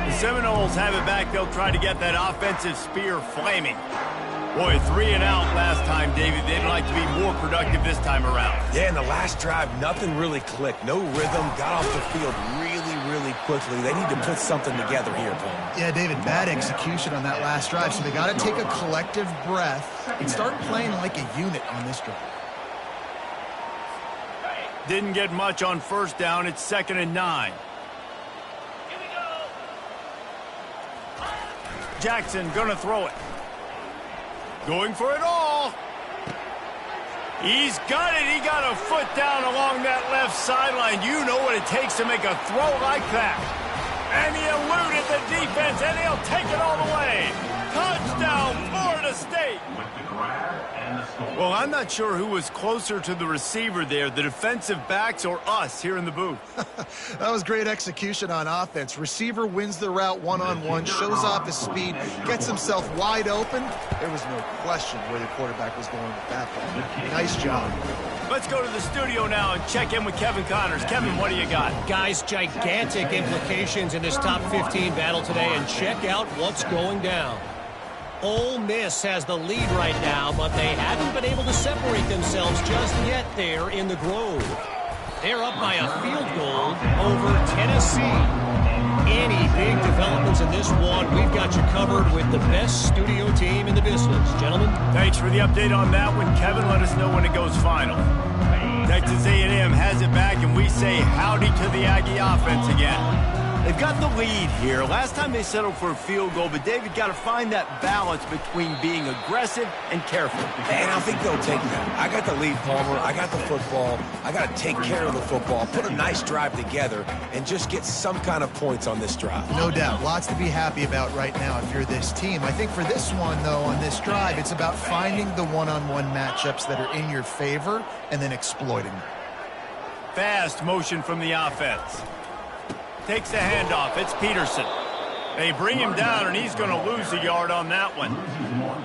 [SPEAKER 1] The Seminoles have it back. They'll try to get that offensive spear flaming. Boy, 3 and out last time, David. They'd like to be more productive this time around.
[SPEAKER 2] Yeah, in the last drive, nothing really clicked. No rhythm, got off the field really quickly. They need to put something together here, Paul.
[SPEAKER 3] Yeah, David, bad execution on that last drive, so they got to take a collective breath and start playing like a unit on this drive.
[SPEAKER 1] Didn't get much on first down. It's 2nd and 9. Jackson gonna throw it. Going for it all. He's got it. He got a foot down along that left sideline. You know what it takes to make a throw like that. And he eluded the defense, and he'll take it all the way. Touchdown, Florida State. Well, I'm not sure who was closer to the receiver there, the defensive backs or us here in the booth.
[SPEAKER 3] That was great execution on offense. Receiver wins the route one-on-one, shows off his speed, gets himself wide open. There was no question where the quarterback was going with that ball. Nice job.
[SPEAKER 1] Let's go to the studio now and check in with Kevin Connors. Kevin, what do you got?
[SPEAKER 4] Guys, gigantic implications in this top 15 battle today, and check out what's going down. Ole Miss has the lead right now, but they haven't been able to separate themselves just yet there in the Grove. They're up by a field goal over Tennessee. Any big developments in this one, we've got you covered with the best studio team in the business. Gentlemen?
[SPEAKER 1] Thanks for the update on that one, Kevin. Let us know when it goes final. Texas A&M has it back, and we say howdy to the Aggie offense again. They've got the lead here. Last time they settled for a field goal, but David got to find that balance between being aggressive and careful.
[SPEAKER 2] And I think they'll take that. I got the lead, Palmer. I got the football. I got to take care of the football, put a nice drive together, and just get some kind of points on this drive.
[SPEAKER 3] No doubt. Lots to be happy about right now if you're this team. I think for this one, though, on this drive, it's about finding the one-on-one matchups that are in your favor and then exploiting them.
[SPEAKER 1] Fast motion from the offense. Takes the handoff. It's Peterson. They bring him down, and he's going to lose a yard on that one.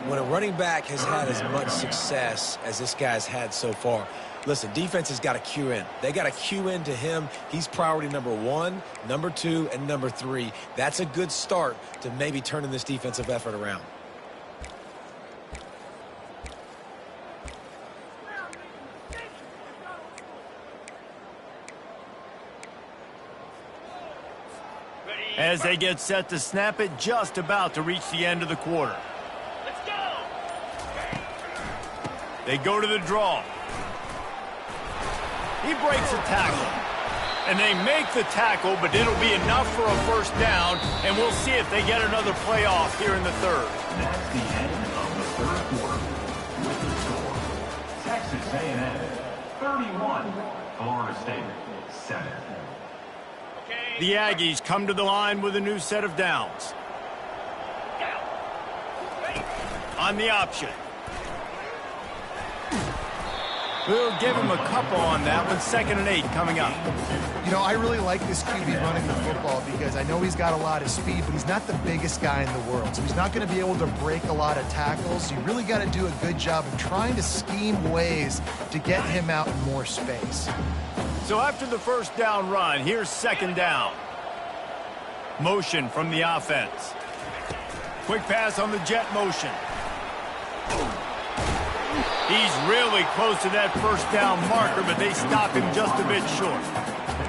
[SPEAKER 2] When a running back has had as much success as this guy's had so far, listen, defense has got to cue in. They got to cue in to him. He's priority number 1, number 2, and number 3. That's a good start to maybe turning this defensive effort around.
[SPEAKER 1] As they get set to snap it, just about to reach the end of the quarter. Let's go! They go to the draw. He breaks a tackle. And they make the tackle, but it'll be enough for a first down, and we'll see if they get another play off here in the third.
[SPEAKER 5] That's the end of the third quarter. With the score, Texas A&M 31, Florida State 7.
[SPEAKER 1] The Aggies come to the line with a new set of downs. On the option. We'll give him a couple on that one. 2nd and 8 coming up.
[SPEAKER 3] You know, I really like this QB running the football because I know he's got a lot of speed, but he's not the biggest guy in the world. So he's not going to be able to break a lot of tackles. You really got to do a good job of trying to scheme ways to get him out in more space.
[SPEAKER 1] So after the first down run, here's 2nd down. Motion from the offense. Quick pass on the jet motion. He's really close to that first down marker, but they stop him just a bit short.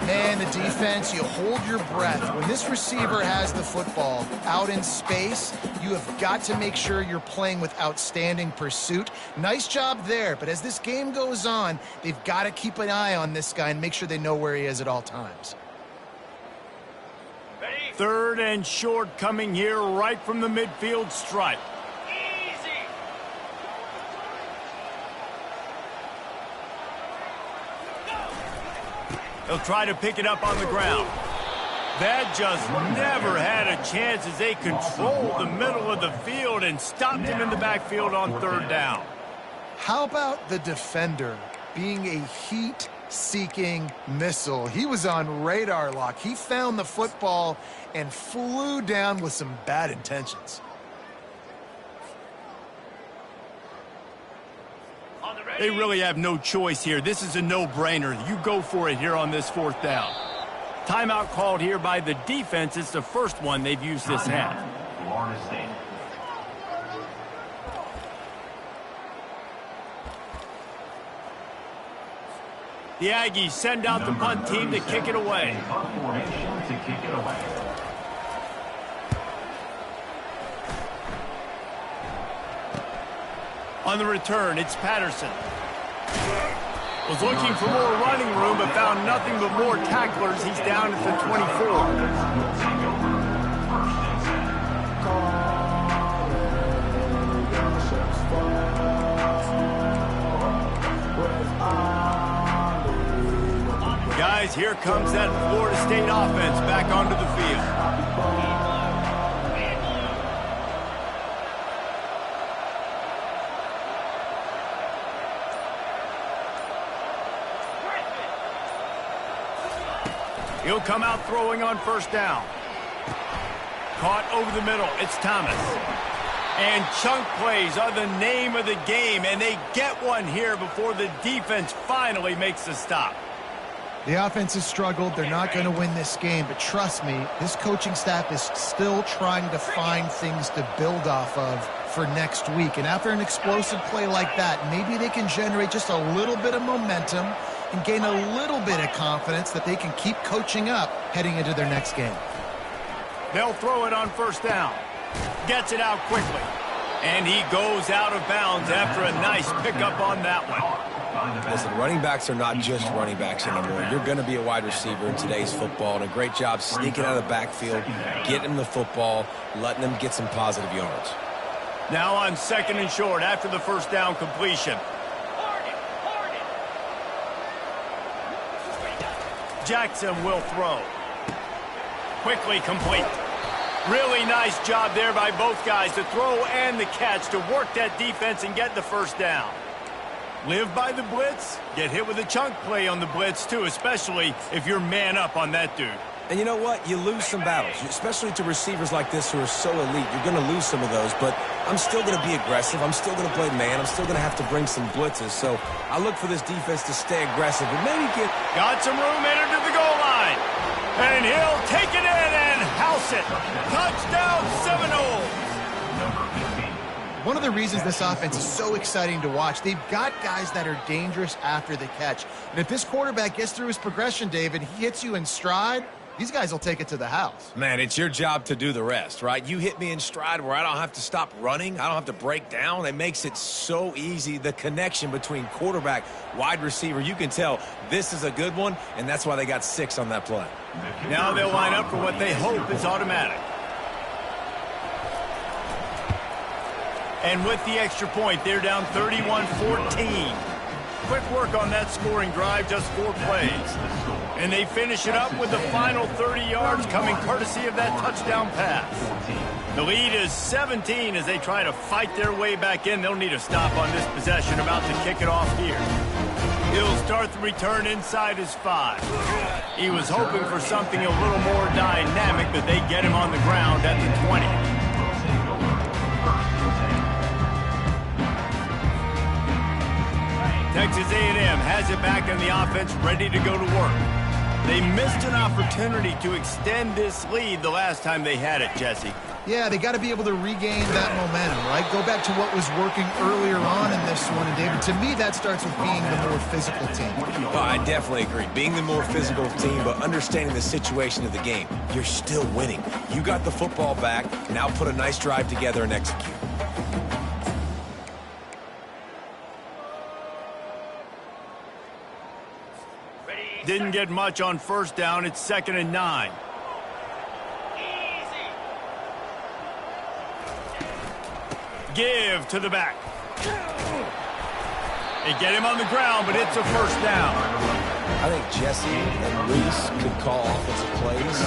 [SPEAKER 3] Man, the defense, you hold your breath. When this receiver has the football out in space, you have got to make sure you're playing with outstanding pursuit. Nice job there, but as this game goes on, they've got to keep an eye on this guy and make sure they know where he is at all times.
[SPEAKER 1] 3rd and short coming here right from the midfield stripe. They'll try to pick it up on the ground. That just never had a chance as they controlled the middle of the field and stopped him in the backfield on 3rd down.
[SPEAKER 3] How about the defender being a heat-seeking missile? He was on radar lock. He found the football and flew down with some bad intentions.
[SPEAKER 1] They really have no choice here. This is a no-brainer. You go for it here on this 4th down. Timeout called here by the defense. It's the first one they've used this half.
[SPEAKER 5] Florida State.
[SPEAKER 1] The Aggies send out the punt team to kick it away.
[SPEAKER 5] Punt formation to kick it away.
[SPEAKER 1] On the return, it's Patterson. Was looking for more running room, but found nothing but more tacklers. He's down at the 24. Guys, here comes that Florida State offense back onto the field. He'll come out throwing on 1st down. Caught over the middle. It's Thomas. And chunk plays are the name of the game, and they get one here before the defense finally makes the stop.
[SPEAKER 3] The offense has struggled. They're not going to win this game, but trust me, this coaching staff is still trying to find things to build off of for next week. And after an explosive play like that, maybe they can generate just a little bit of momentum and gain a little bit of confidence that they can keep coaching up heading into their next game.
[SPEAKER 1] They'll throw it on 1st down. Gets it out quickly. And he goes out of bounds after a nice pickup on that one.
[SPEAKER 2] Listen, running backs are not just running backs anymore. You're going to be a wide receiver in today's football, and a great job sneaking out of the backfield, getting them the football, letting them get some positive yards.
[SPEAKER 1] Now on 2nd and short after the 1st down completion. Jackson will throw. Quickly complete. Really nice job there by both guys, the throw and the catch, to work that defense and get the 1st down. Live by the blitz, get hit with a chunk play on the blitz too, especially if you're man up on that dude.
[SPEAKER 2] And you know what? You lose some battles, especially to receivers like this who are so elite. You're going to lose some of those, but I'm still going to be aggressive. I'm still going to play man. I'm still going to have to bring some blitzes. So I look for this defense to stay aggressive and maybe get...
[SPEAKER 1] Got some room entered to the goal line. And he'll take it in and house it. Touchdown Seminoles.
[SPEAKER 3] One of the reasons this offense is so exciting to watch, they've got guys that are dangerous after the catch. And if this quarterback gets through his progression, David, he hits you in stride, these guys will take it to the house.
[SPEAKER 2] Man, it's your job to do the rest, right? You hit me in stride where I don't have to stop running. I don't have to break down. It makes it so easy. The connection between quarterback, wide receiver, you can tell this is a good one, and that's why they got 6 on that play.
[SPEAKER 1] Now they'll line up for what they hope is automatic. And with the extra point, they're down 31-14. Quick work on that scoring drive, just 4 plays. And they finish it up with the final 30 yards coming courtesy of that touchdown pass. The lead is 17 as they try to fight their way back in. They'll need a stop on this possession, about to kick it off here. He'll start the return inside his 5. He was hoping for something a little more dynamic, but they get him on the ground at the 20. Texas A&M has it back in the offense, ready to go to work. They missed an opportunity to extend this lead the last time they had it, Jesse.
[SPEAKER 3] Yeah, they got to be able to regain that momentum, right? Go back to what was working earlier on in this one. And, David, to me, that starts with being the more physical team.
[SPEAKER 2] Oh, I definitely agree. Being the more physical team, but understanding the situation of the game. You're still winning. You got the football back. Now put a nice drive together and execute.
[SPEAKER 1] Didn't get much on first down. It's 2nd and 9. Give to the back. They get him on the ground, but it's a first down.
[SPEAKER 2] I think Jesse and Reese could call offensive plays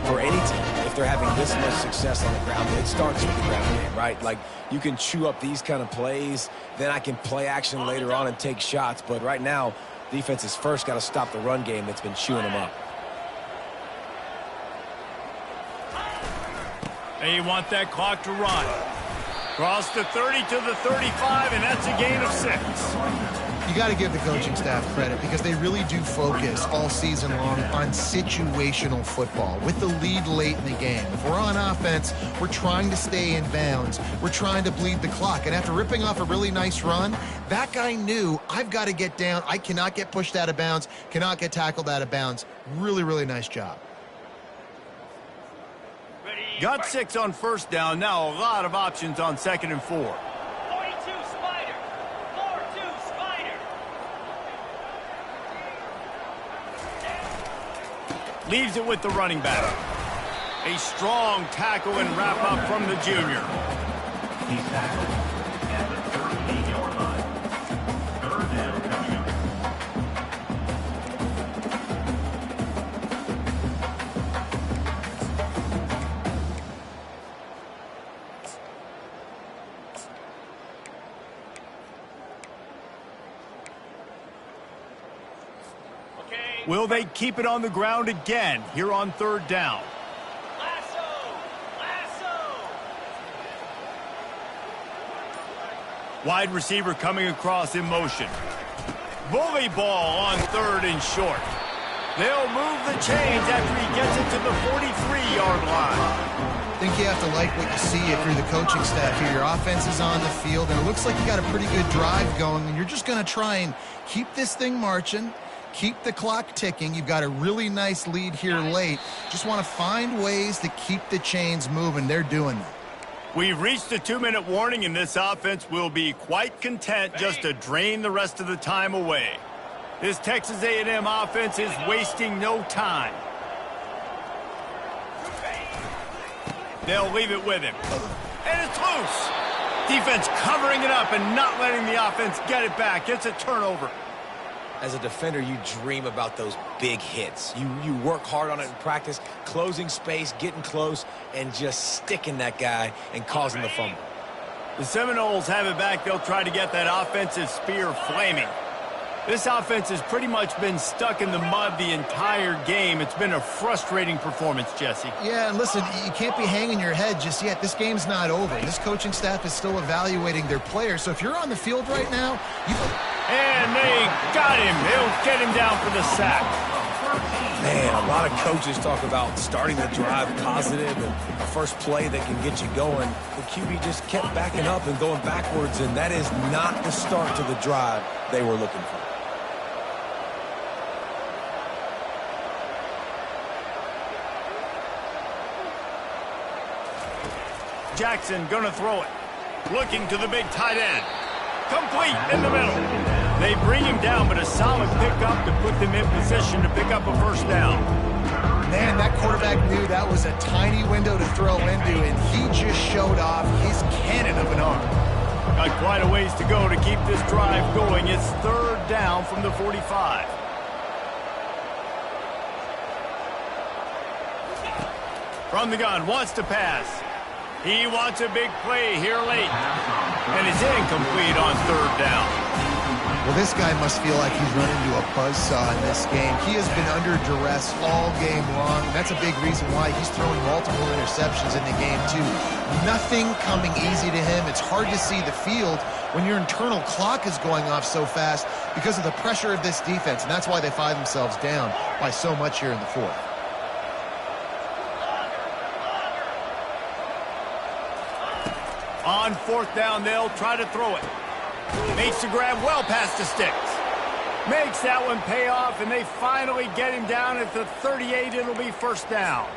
[SPEAKER 2] for any team. If they're having this much success on the ground, it starts with the ground game, right? Like, you can chew up these kind of plays, then I can play action later on and take shots. But right now, defense has first got to stop the run game that's been chewing them up.
[SPEAKER 1] They want that clock to run. Cross the 30 to the 35, and that's a gain of 6.
[SPEAKER 3] You got to give the coaching staff credit because they really do focus all season long on situational football with the lead late in the game. If we're on offense, we're trying to stay in bounds. We're trying to bleed the clock. And after ripping off a really nice run, that guy knew, I've got to get down. I cannot get pushed out of bounds, cannot get tackled out of bounds. Really, really nice job.
[SPEAKER 1] Got 6 on first down. Now a lot of options on 2nd and 4.
[SPEAKER 6] 42 Spider. 4-2 Spider.
[SPEAKER 1] Leaves it with the running back. A strong tackle and wrap up from the junior.
[SPEAKER 5] He's tackled at the 38-yard line. 3rd down coming up.
[SPEAKER 1] Will they keep it on the ground again here on 3rd down?
[SPEAKER 6] Lasso.
[SPEAKER 1] Wide receiver coming across in motion. Bully ball on 3rd and short. They'll move the chains after he gets it to the 43-yard line.
[SPEAKER 3] I think you have to like what you see if you're the coaching staff here. Your offense is on the field, and it looks like you got a pretty good drive going, and you're just going to try and keep this thing marching. Keep the clock ticking. You've got a really nice lead here late. Just want to find ways to keep the chains moving. They're doing that.
[SPEAKER 1] We've reached a 2-minute warning, and this offense will be quite content just to drain the rest of the time away. This Texas A&M offense is wasting no time. They'll leave it with him. And it's loose. Defense covering it up and not letting the offense get it back. It's a turnover.
[SPEAKER 2] As a defender, you dream about those big hits. You work hard on it in practice, closing space, getting close, and just sticking that guy and causing the fumble.
[SPEAKER 1] The Seminoles have it back. They'll try to get that offensive spear flaming. This offense has pretty much been stuck in the mud the entire game. It's been a frustrating performance, Jesse.
[SPEAKER 3] Yeah, and listen, you can't be hanging your head just yet. This game's not over. This coaching staff is still evaluating their players. So if you're on the field right now,
[SPEAKER 1] And they got him. They'll get him down for the sack.
[SPEAKER 2] Man, a lot of coaches talk about starting the drive positive and a first play that can get you going. The QB just kept backing up and going backwards, and that is not the start to the drive they were looking for.
[SPEAKER 1] Jackson gonna throw it. Looking to the big tight end. Complete in the middle. They bring him down, but a solid pickup to put them in position to pick up a first down.
[SPEAKER 3] man, that quarterback knew that was a tiny window to throw into, and he just showed off his cannon of an arm.
[SPEAKER 1] Got quite a ways to go to keep this drive going. It's third down from the 45. From the gun, wants to pass. He wants a big play here late. And it's incomplete on third down.
[SPEAKER 3] Well, this guy must feel like he's run into a buzzsaw in this game. He has been under duress all game long, and that's a big reason why he's throwing multiple interceptions in the game, too. Nothing coming easy to him. It's hard to see the field when your internal clock is going off so fast because of the pressure of this defense, and that's why they find themselves down by so much here in the fourth.
[SPEAKER 1] On fourth down, they'll try to throw it. Makes the grab well past the sticks. Makes that one pay off, and they finally get him down at the 38. It'll be first down.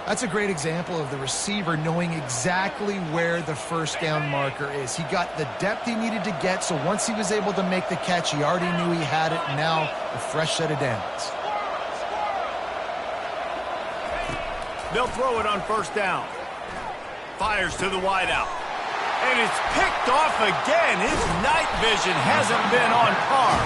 [SPEAKER 3] That's a great example of the receiver knowing exactly where the first down marker is. He got the depth he needed to get, so once he was able to make the catch, he already knew he had it, and now a fresh set of downs.
[SPEAKER 1] They'll throw it on first down. Fires to the wideout. And it's picked off again. His night vision hasn't been on par.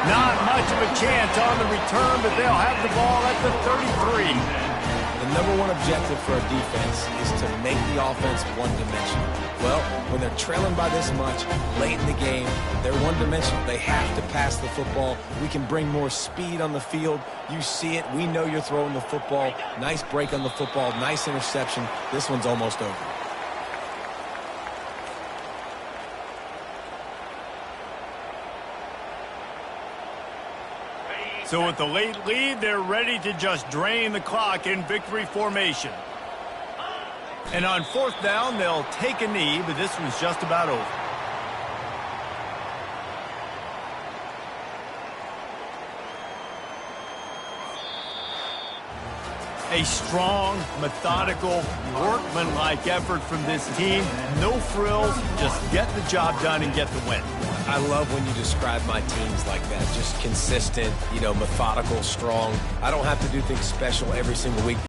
[SPEAKER 1] Not much of a chance on the return, but they'll have the ball at the 33.
[SPEAKER 2] The number one objective for a defense is to make the offense one-dimensional. Well, when they're trailing by this much late in the game, they're one-dimensional. They have to pass the football. We can bring more speed on the field. You see it. We know you're throwing the football. Nice break on the football. Nice interception. This one's almost over.
[SPEAKER 1] So with the late lead, they're ready to just drain the clock in victory formation. And on fourth down, they'll take a knee, but this one's just about over. A strong, methodical, workmanlike effort from this team. No frills, just get the job done and get the win.
[SPEAKER 2] I love when you describe my teams like that. Just consistent, methodical, strong. I don't have to do things special every single week.